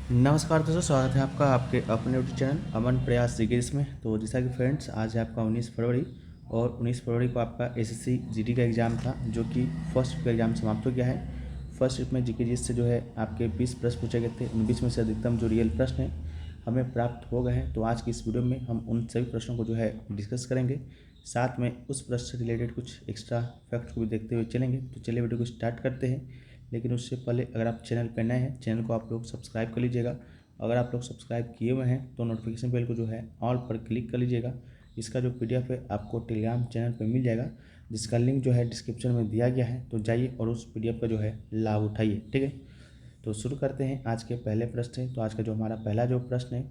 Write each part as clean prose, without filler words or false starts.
नमस्कार दोस्तों, स्वागत है आपका आपके अपने यूट्यूब चैनल अमन प्रयास सीरीज में। तो जैसा कि फ्रेंड्स, आज है आपका 19 फरवरी और 19 फरवरी को आपका एसएससी जीडी का एग्ज़ाम था, जो कि फर्स्ट शिफ्ट का एग्ज़ाम समाप्त हो गया है। फर्स्ट शिफ्ट में जीके जीएस से जो है आपके 20 प्रश्न पूछे गए थे। उन 20 में से अधिकतम जो रियल प्रश्न हैं हमें प्राप्त हो गए हैं। तो आज की इस वीडियो में हम उन सभी प्रश्नों को जो है डिस्कस करेंगे, साथ में उस प्रश्न से रिलेटेड कुछ एक्स्ट्रा फैक्ट को भी देखते हुए चलेंगे। तो चलिए वीडियो को स्टार्ट करते हैं। लेकिन उससे पहले अगर आप चैनल पर नए हैं, चैनल को आप लोग सब्सक्राइब कर लीजिएगा। अगर आप लोग सब्सक्राइब किए हुए हैं तो नोटिफिकेशन बेल को जो है ऑल पर क्लिक कर लीजिएगा। इसका जो पीडीएफ है आपको टेलीग्राम चैनल पर मिल जाएगा, जिसका लिंक जो है डिस्क्रिप्शन में दिया गया है। तो जाइए और उस पीडीएफ का जो है लाभ उठाइए, ठीक है। तो शुरू करते हैं आज के पहले प्रश्न से। तो आज का जो हमारा पहला जो प्रश्न है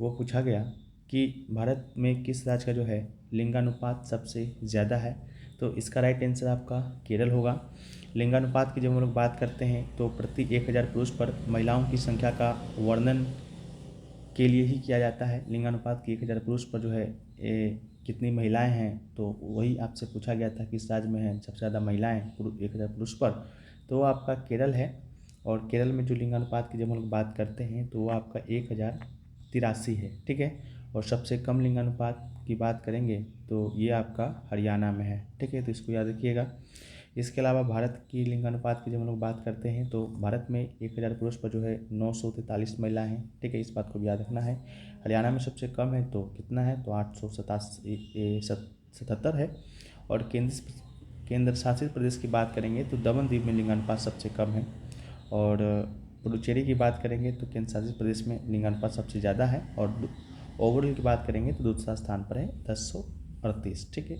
वो पूछा गया कि भारत में किस राज्य का जो है लिंगानुपात सबसे ज़्यादा है। तो इसका राइट आंसर आपका केरल होगा। लिंगानुपात की जब हम लोग बात करते हैं तो प्रति 1000 पुरुष पर महिलाओं की संख्या का वर्णन के लिए ही किया जाता है। लिंगानुपात की 1000 पुरुष पर जो है कितनी महिलाएं हैं, तो वही आपसे पूछा गया था कि इस राज्य में है सबसे ज़्यादा महिलाएं 1000 पुरुष पर, तो वो आपका केरल है। और केरल में जो लिंगानुपात की जब हम लोग बात करते हैं तो वो आपका 1083 है, ठीक है। और सबसे कम लिंगानुपात की बात करेंगे तो ये आपका हरियाणा में है, ठीक है। तो इसको याद रखिएगा। इसके अलावा भारत की लिंगानुपात की जब हम लोग बात करते हैं तो भारत में 1000 पुरुष पर जो है 943 महिलाएं हैं, ठीक है। इस बात को भी याद रखना है। हरियाणा में सबसे कम है तो कितना है, तो 877 है। और केंद्र शासित प्रदेश की बात करेंगे तो दमन द्वीप में लिंगानुपात सबसे कम है। और पुडुचेरी की बात करेंगे तो केंद्र शासित प्रदेश में लिंगानुपात सबसे ज़्यादा है। और ओवरऑल की बात करेंगे तो दूसरा स्थान पर है 1038, ठीक है।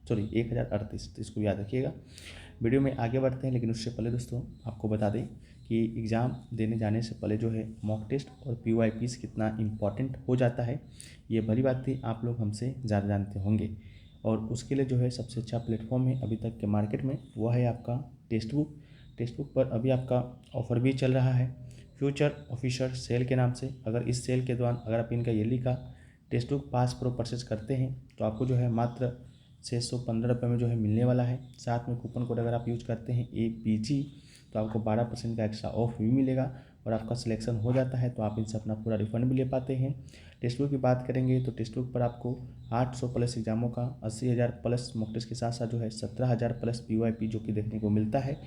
सॉरी 1038, तो इसको याद रखिएगा। वीडियो में आगे बढ़ते हैं, लेकिन उससे पहले दोस्तों आपको बता दें कि एग्ज़ाम देने जाने से पहले जो है मॉक टेस्ट और पीवाईपीस कितना इम्पॉर्टेंट हो जाता है, ये भली बात थी, आप लोग हमसे ज़्यादा जानते होंगे। और उसके लिए जो है सबसे अच्छा प्लेटफॉर्म है अभी तक के मार्केट में, वो है आपका टेक्स्ट बुक। टेक्स्ट बुक पर अभी आपका ऑफर भी चल रहा है फ्यूचर ऑफिसर सेल के नाम से। अगर इस सेल के दौरान अगर आप इनका ईयरली का text book pass pro purchase करते हैं तो आपको जो है मात्र 615 रुपये में जो है मिलने वाला है। साथ में कूपन कोड अगर आप यूज करते हैं APG तो आपको 12% का एक्स्ट्रा ऑफ भी मिलेगा। और आपका सिलेक्शन हो जाता है तो आप इनसे अपना पूरा रिफंड भी ले पाते हैं। टेक्स्ट बुक की बात करेंगे तो टेक्स्ट बुक पर आपको 800 प्लस एग्जामों का 80,000 प्लस मॉक टेस्ट के साथ साथ जो है 17,000 प्लस PYP जो कि देखने को मिलता है,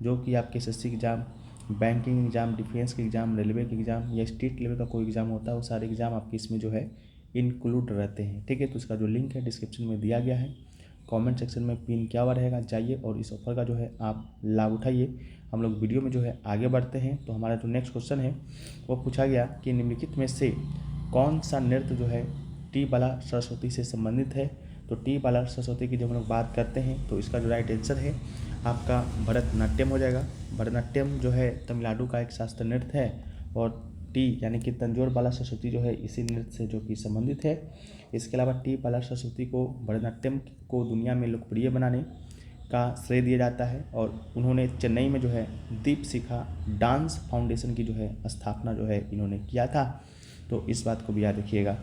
जो कि आपके SSC exam, banking exam, defence के एग्ज़ाम, रेलवे के एग्ज़ाम या स्टेट लेवल का कोई एग्ज़ाम होता है, वो सारे एग्ज़ाम आपके इसमें जो है इंक्लूड रहते हैं, ठीक है। तो इसका जो लिंक है डिस्क्रिप्शन में दिया गया है। कमेंट सेक्शन में पिन किया हुआ रहेगा, जाइए और इस ऑफर का जो है आप लाभ उठाइए। हम लोग वीडियो में जो है आगे बढ़ते हैं। तो हमारा जो नेक्स्ट क्वेश्चन है वो पूछा गया कि निम्नलिखित में से कौन सा नृत्य जो है टी बाला सरस्वती से संबंधित है। तो टी बाला सरस्वती की जब हम लोग बात करते हैं तो इसका जो राइट आंसर है आपका भरतनाट्यम हो जाएगा। भरतनाट्यम जो है तमिलनाडु का एक शास्त्रीय नृत्य है। और टी यानी कि तंजौर बाला सरस्वती जो है इसी नृत्य से जो कि संबंधित है। इसके अलावा टी बाला सरस्वती को भरतनाट्यम को दुनिया में लोकप्रिय बनाने का श्रेय दिया जाता है। और उन्होंने चेन्नई में जो है दीपशिखा डांस फाउंडेशन की जो है स्थापना जो है इन्होंने किया था। तो इस बात को भी याद रखिएगा।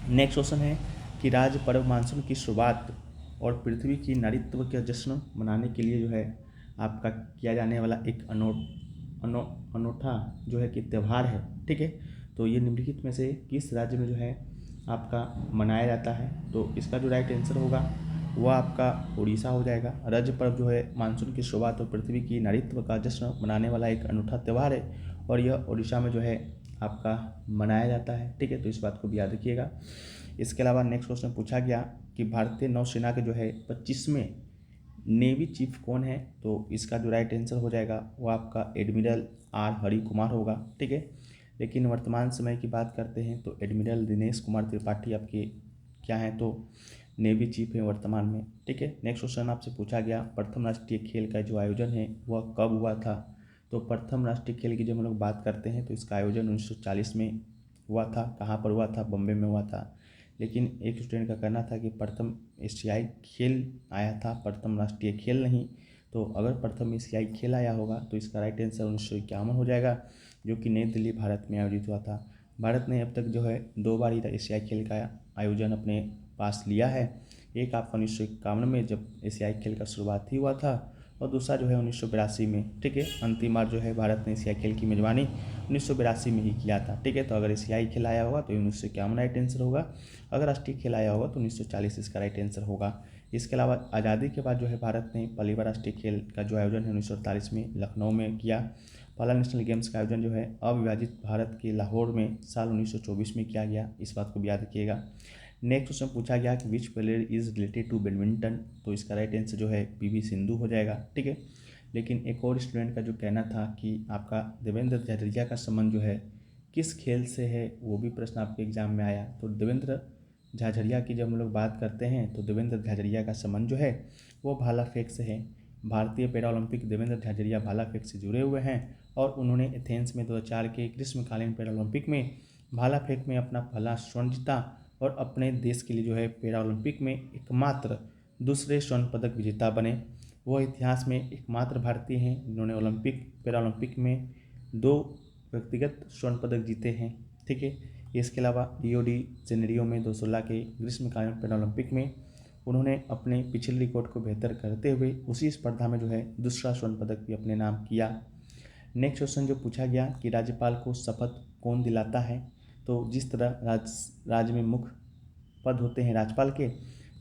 नेक्स्ट क्वेश्चन है कि राज्य पर्व मानसून की शुरुआत और पृथ्वी की नारीत्व का जश्न मनाने के लिए जो है आपका किया जाने वाला एक अनोखा जो है कि त्यौहार है, ठीक है। तो ये निम्नलिखित में से किस राज्य में जो है आपका मनाया जाता है। तो इसका जो राइट आंसर होगा वो आपका उड़ीसा हो जाएगा। राज्य पर्व जो है मानसून की शुरुआत और पृथ्वी की नारीत्व का जश्न मनाने वाला एक अनूठा त्यौहार है और यह उड़ीसा में जो है आपका मनाया जाता है, ठीक है। तो इस बात को भी याद रखिएगा। इसके अलावा नेक्स्ट क्वेश्चन पूछा गया कि भारतीय नौसेना के जो है 25वें नेवी चीफ कौन है। तो इसका जो राइट आंसर हो जाएगा वो आपका एडमिरल R हरि कुमार होगा, ठीक है। लेकिन वर्तमान समय की बात करते हैं तो एडमिरल दिनेश कुमार त्रिपाठी आपके क्या हैं, तो नेवी चीफ हैं वर्तमान में, ठीक है। नेक्स्ट क्वेश्चन आपसे पूछा गया प्रथम राष्ट्रीय खेल का जो आयोजन है वह कब हुआ था। तो प्रथम राष्ट्रीय खेल की जब हम लोग बात करते हैं तो इसका आयोजन 1940 में हुआ था। कहाँ पर हुआ था, बॉम्बे में हुआ था। लेकिन एक स्टूडेंट का कहना था कि प्रथम एशियाई खेल आया था, प्रथम राष्ट्रीय खेल नहीं। तो अगर प्रथम एशियाई खेल आया होगा तो इसका राइट आंसर 1951 हो जाएगा, जो कि नई दिल्ली भारत में आयोजित हुआ था। भारत ने अब तक जो है 2 बार ही एशियाई खेल का आयोजन अपने पास लिया है। एक आपका 1951 में जब एशियाई खेल का शुरुआत ही हुआ था और दूसरा जो है 1982 में, ठीक है। अंतिम बार जो है भारत ने एशियाई खेल की मेजबानी 1982 में ही किया था। ठीक है, तो अगर एशियाई खेल आया होगा तो 1951 राइट आंसर होगा। अगर राष्ट्रीय खेल आया होगा तो 1940 इसका राइट आंसर होगा। इसके अलावा आज़ादी के बाद जो है भारत ने पहली बार राष्ट्रीय खेल का जो आयोजन है 1948 में लखनऊ में किया। पहला नेशनल गेम्स का आयोजन जो है अविभाजित भारत के लाहौर में साल 1924 में किया गया। इस बात को भी याद रखिएगा। नेक्स्ट क्वेश्चन पूछा गया कि which player is related to badminton, तो इसका राइट आंसर जो है पीवी सिंधु हो जाएगा। ठीक है, लेकिन एक और स्टूडेंट का जो कहना था कि आपका देवेंद्र झाझड़िया का संबंध जो है किस खेल से है, वो भी प्रश्न आपके एग्जाम में आया। तो देवेंद्र झाझड़िया की जब हम लोग बात करते हैं तो देवेंद्र झाझड़िया का संबंध जो है वो भाला फेंक से है। भारतीय पैरा ओलंपिक देवेंद्र झाझड़िया भाला फेंक से जुड़े हुए हैं और उन्होंने एथेंस में 2004 के ग्रीष्मकालीन पैरा ओलंपिक में भाला फेंक में अपना पहला स्वर्ण जीता और अपने देश के लिए जो है पैरा ओलंपिक में एकमात्र दूसरे स्वर्ण पदक विजेता बने। वो इतिहास में एकमात्र भारतीय हैं जिन्होंने पैरा ओलंपिक में 2 व्यक्तिगत स्वर्ण पदक जीते हैं। ठीक है, इसके अलावा रियो डी जेनेरियो में 2016 के ग्रीष्मकालीन पैरा ओलंपिक में उन्होंने अपने पिछले रिकॉर्ड को बेहतर करते हुए उसी स्पर्धा में जो है दूसरा स्वर्ण पदक भी अपने नाम किया। नेक्स्ट क्वेश्चन जो पूछा गया कि राज्यपाल को शपथ कौन दिलाता है, तो जिस तरह राज्य में मुख्य पद होते हैं राज्यपाल के,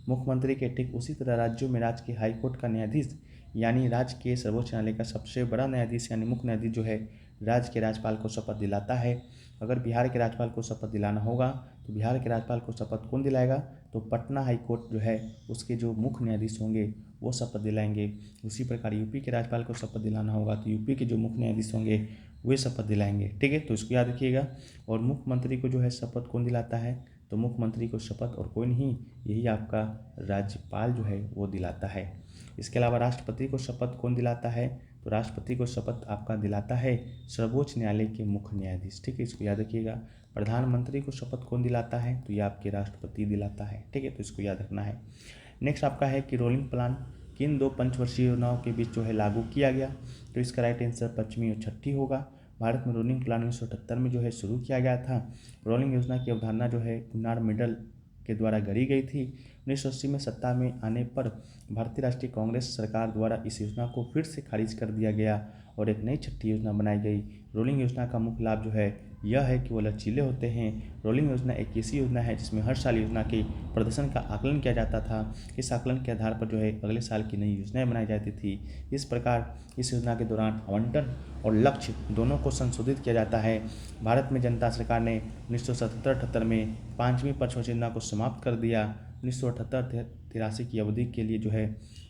मुख्यमंत्री के, ठीक उसी तरह राज्यों में राज्य के हाईकोर्ट का न्यायाधीश यानी राज्य के सर्वोच्च न्यायालय का सबसे बड़ा न्यायाधीश यानी मुख्य न्यायाधीश जो है राज्य के राज्यपाल को शपथ दिलाता है। अगर बिहार के राज्यपाल को शपथ दिलाना होगा तो बिहार के राज्यपाल को शपथ कौन दिलाएगा, तो पटना हाईकोर्ट जो है उसके जो मुख्य न्यायाधीश होंगे वो शपथ दिलाएंगे। उसी प्रकार यूपी के राज्यपाल को शपथ दिलाना होगा तो यूपी के जो मुख्य न्यायाधीश होंगे वे शपथ दिलाएंगे। ठीक है, तो इसको याद रखिएगा। और मुख्यमंत्री को जो है शपथ कौन दिलाता है, तो मुख्यमंत्री को शपथ और कोई नहीं, यही आपका राज्यपाल जो है वो दिलाता है। इसके अलावा राष्ट्रपति को शपथ कौन दिलाता है, तो राष्ट्रपति को शपथ आपका दिलाता है सर्वोच्च न्यायालय के मुख्य न्यायाधीश। ठीक है, इसको याद रखिएगा। प्रधानमंत्री को शपथ कौन दिलाता है, तो ये आपके राष्ट्रपति दिलाता है। ठीक है, तो इसको याद रखना है। नेक्स्ट आपका है कि रोलिंग प्लान किन 2 पंचवर्षीय योजनाओं के बीच जो है लागू किया गया, तो इसका राइट आंसर पश्चिमी और छठी होगा। भारत में रोलिंग प्लान 1978 में जो है शुरू किया गया था। रोलिंग योजना की अवधारणा जो है कुन्नार मेडल के द्वारा गढ़ी गई थी। 1980 में सत्ता में आने पर भारतीय राष्ट्रीय कांग्रेस सरकार द्वारा इस योजना को फिर से खारिज कर दिया गया और एक नई छठी योजना बनाई गई। रोलिंग योजना का मुख्य लाभ जो है यह है कि वो लचीले होते हैं। रोलिंग योजना एक ऐसी योजना है जिसमें हर साल योजना के प्रदर्शन का आकलन किया जाता था। इस आकलन के आधार पर जो है अगले साल की नई योजनाएं बनाई जाती थी। इस प्रकार इस योजना के दौरान आवंटन और लक्ष्य दोनों को संशोधित किया जाता है। भारत में जनता सरकार ने 1977-78 में 5वीं पंचवर्षीय योजना को समाप्त कर दिया। 1978-83 की अवधि के लिए जो है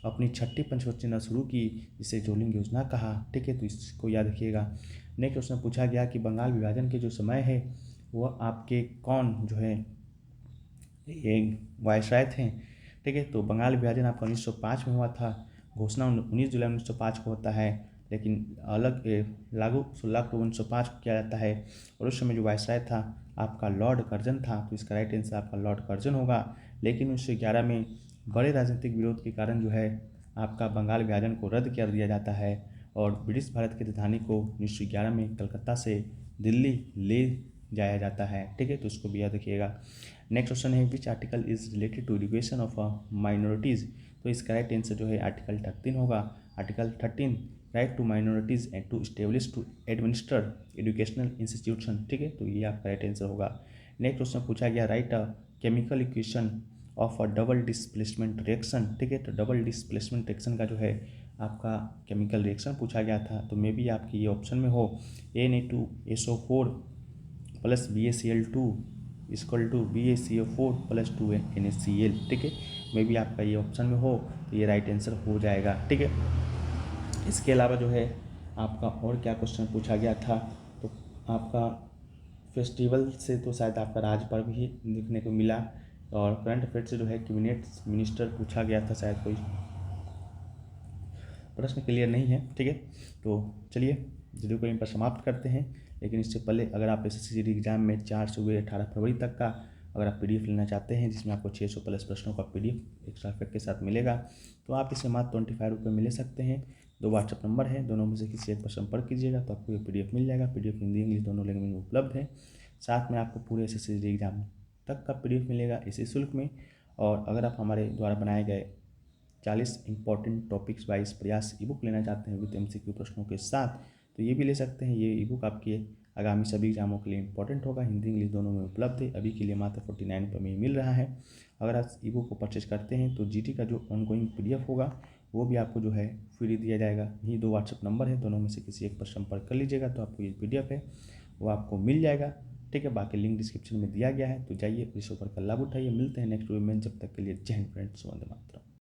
अपनी छठी पंचवर्षीय योजना शुरू की, जिसे रोलिंग योजना कहा। ठीक है, तो इसको याद रखिएगा। नेक्स्ट क्वेश्चन पूछा गया कि बंगाल विभाजन के जो समय है वह आपके कौन जो है ये वायसराय थे। ठीक है, तो बंगाल विभाजन आपका 1905 में हुआ था। घोषणा 19 जुलाई 1905 को होता है, लेकिन अलग लागू 16 अक्टूबर 1905 को किया जाता है। और उस समय जो वायसराय था आपका लॉर्ड कर्जन था, तो इसका राइट आंसर आपका लॉर्ड कर्जन होगा। लेकिन 1911 में बड़े राजनीतिक विरोध के कारण जो है आपका बंगाल विभाजन को रद्द कर दिया जाता है और ब्रिटिश भारत की राजधानी को 1911 में कलकत्ता से दिल्ली ले जाया जाता है। ठीक है, तो इसको भी याद रखिएगा। नेक्स्ट क्वेश्चन है which article is related to education of minorities, तो इसका राइट आंसर जो है आर्टिकल 13 होगा। Article 13 right to minorities and to establish to administer educational institution. ठीक है, तो ये आपका राइट आंसर होगा। नेक्स्ट क्वेश्चन पूछा गया write a chemical equation of a double displacement reaction. ठीक है, तो डबल डिस्प्लेसमेंट रिएक्शन का जो है आपका केमिकल रिएक्शन पूछा गया था, तो मे भी आपकी ये ऑप्शन में हो Na2SO4 plus BaCl2 equal to BaCO4 plus 2NaCl। ठीक है, मे भी आपका ये ऑप्शन में हो, तो ये राइट आंसर हो जाएगा। ठीक है, इसके अलावा जो है आपका और क्या क्वेश्चन पूछा गया था, तो आपका फेस्टिवल से तो शायद आपका राज्य पर्व ही देखने को मिला और करंट अफेयर से जो है कैबिनेट मिनिस्टर पूछा गया था, शायद कोई प्रश्न क्लियर नहीं है। ठीक है, तो चलिए वीडियो को यहीं पर समाप्त करते हैं। लेकिन इससे पहले अगर आप SSC एग्जाम में 4 से 18 फरवरी तक का अगर आप PDF लेना चाहते हैं जिसमें आपको 600 प्लस प्रश्नों का PDF एक्स्ट्रा इफेक्ट के साथ मिलेगा, तो आप इसे मात्र 25 रुपये में ले सकते हैं। 2 व्हाट्सअप नंबर है, दोनों में से किसी एक पर संपर्क कीजिएगा तो आपको ये PDF मिल जाएगा। PDF हिंदी इंग्लिश दोनों लैंग्वेज में उपलब्ध है। साथ में आपको पूरे SSC एग्जाम तक का PDF मिलेगा इसी शुल्क में। और अगर आप हमारे द्वारा बनाए गए 40 इंपॉर्टेंट टॉपिक्स वाइज प्रयास ई बुक लेना चाहते हैं विद MCQ प्रश्नों के साथ, तो ये भी ले सकते हैं। ये ई बुक आपके आगामी सभी एग्जामों के लिए इंपॉर्टेंट होगा। हिंदी इंग्लिश दोनों में उपलब्ध है। अभी के लिए मात्र 49 रुपये में मिल रहा है। अगर आप ई बुक को परचेज करते हैं तो जीटी का जो ऑनगोइंग PDF होगा वो भी आपको जो है फ्री दिया जाएगा। यही 2 व्हाट्सएप नंबर है, दोनों में से किसी एक पर संपर्क कर लीजिएगा तो आपको ये PDF है वो आपको मिल जाएगा। ठीक है, बाकी लिंक डिस्क्रिप्शन में दिया गया है, तो जाइए इस ऑफर का लाभ उठाइए। मिलते हैं नेक्स्ट वीडियो में, जब तक के लिए जय हिंद फ्रेंड्स, वंदे मातरम।